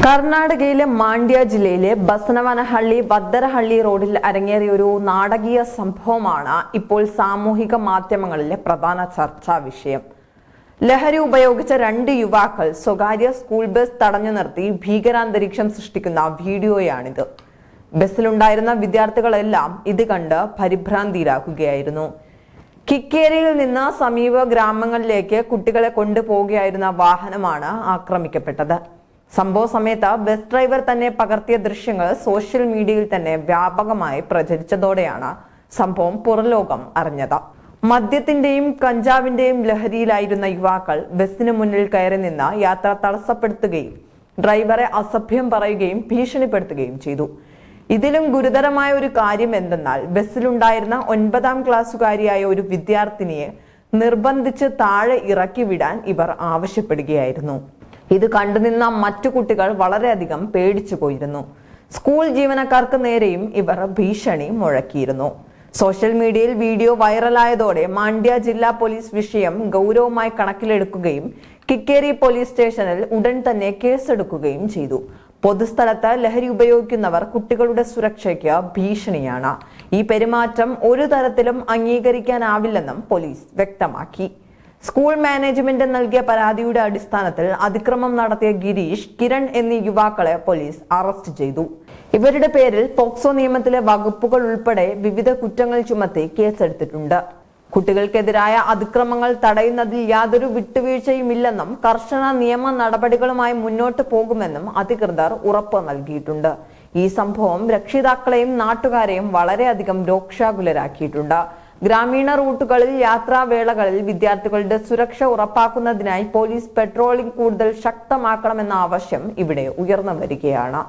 കർണാടകയിലെ മാണ്ഡ്യ ജില്ലയിലെ ബസവനഹള്ളി വദ്ദരഹള്ളി റോഡിൽ അരങ്ങേറിയ ഒരു നാടകീയ സംഭവമാണ് ഇപ്പോൾ സാമൂഹിക മാധ്യമങ്ങളിലെ പ്രധാന ചർച്ചാ വിഷയം. ലഹരി ഉപയോഗിച്ച രണ്ട് യുവാക്കൾ സ്വകാര്യ സ്കൂൾ ബസ് തടഞ്ഞു നിർത്തി ഭീകരാന്തരീക്ഷം സൃഷ്ടിക്കുന്ന വീഡിയോയാണിത്. ബസ്സിലുണ്ടായിരുന്ന വിദ്യാർത്ഥികളെല്ലാം ഇത് കണ്ട് പരിഭ്രാന്തിയിലാക്കുകയായിരുന്നു. കിക്കേരിയിൽ നിന്ന് സമീപ ഗ്രാമങ്ങളിലേക്ക് കുട്ടികളെ കൊണ്ടുപോകുകയായിരുന്ന വാഹനമാണ് ആക്രമിക്കപ്പെട്ടത്. സംഭവ സമയത്ത് ബസ് ഡ്രൈവർ തന്നെ പകർത്തിയ ദൃശ്യങ്ങൾ സോഷ്യൽ മീഡിയയിൽ തന്നെ വ്യാപകമായി പ്രചരിച്ചതോടെയാണ് സംഭവം പുറംലോകം അറിഞ്ഞത്. മദ്യത്തിന്റെയും കഞ്ചാവിന്റെയും ലഹരിയിലായിരുന്ന യുവാക്കൾ ബസ്സിന് മുന്നിൽ കയറി നിന്ന് യാത്ര തടസ്സപ്പെടുത്തുകയും ഡ്രൈവറെ അസഭ്യം പറയുകയും ഭീഷണിപ്പെടുത്തുകയും ചെയ്തു. ഇതിലും ഗുരുതരമായ ഒരു കാര്യം എന്തെന്നാൽ ബസ്സിലുണ്ടായിരുന്ന 9ാം ക്ലാസ്സുകാരിയായ ഒരു വിദ്യാർത്ഥിനിയെ നിർബന്ധിച്ച് താഴെ ഇറക്കി വിടാൻ ഇവർ ആവശ്യപ്പെടുകയായിരുന്നു. ഇത് കണ്ടുനിന്ന മറ്റു കുട്ടികൾ വളരെയധികം പേടിച്ചു പോയിരുന്നു. സ്കൂൾ ജീവനക്കാർക്ക് നേരെയും ഇവർ ഭീഷണി മുഴക്കിയിരുന്നു. സോഷ്യൽ മീഡിയയിൽ വീഡിയോ വൈറലായതോടെ മാണ്ഡ്യ ജില്ലാ പോലീസ് വിഷയം ഗൗരവമായി കണക്കിലെടുക്കുകയും കിക്കേരി പോലീസ് സ്റ്റേഷനിൽ ഉടൻ തന്നെ കേസെടുക്കുകയും ചെയ്തു. പൊതുസ്ഥലത്ത് ലഹരി ഉപയോഗിക്കുന്നവർ കുട്ടികളുടെ സുരക്ഷയ്ക്ക് ഭീഷണിയാണ്. ഈ പെരുമാറ്റം ഒരു തരത്തിലും അംഗീകരിക്കാനാവില്ലെന്നും പോലീസ് വ്യക്തമാക്കി. സ്കൂൾ മാനേജ്മെന്റ് നൽകിയ പരാതിയുടെ അടിസ്ഥാനത്തിൽ അതിക്രമം നടത്തിയ ഗിരീഷ്, കിരൺ എന്നീ യുവാക്കളെ പോലീസ് അറസ്റ്റ് ചെയ്തു. ഇവരുടെ പേരിൽ പോക്സോ നിയമത്തിലെ വകുപ്പുകൾ ഉൾപ്പെടെ വിവിധ കുറ്റങ്ങൾ ചുമത്തി കേസെടുത്തിട്ടുണ്ട്. കുട്ടികൾക്കെതിരായ അതിക്രമങ്ങൾ തടയുന്നതിൽ യാതൊരു വിട്ടുവീഴ്ചയുമില്ലെന്നും കർശന നിയമ നടപടികളുമായി മുന്നോട്ട് പോകുമെന്നും അധികൃതർ ഉറപ്പ് നൽകിയിട്ടുണ്ട്. ഈ സംഭവം രക്ഷിതാക്കളെയും നാട്ടുകാരെയും വളരെയധികം രോക്ഷാകുലരാക്കിയിട്ടുണ്ട്. ഗ്രാമീണ റൂട്ടുകളിൽ യാത്രാവേളകളിൽ വിദ്യാർത്ഥികളുടെ സുരക്ഷ ഉറപ്പാക്കുന്നതിനായി പോലീസ് പെട്രോളിംഗ് കൂടുതൽ ശക്തമാക്കണമെന്ന ആവശ്യം ഇവിടെ ഉയർന്നു വരികയാണ്.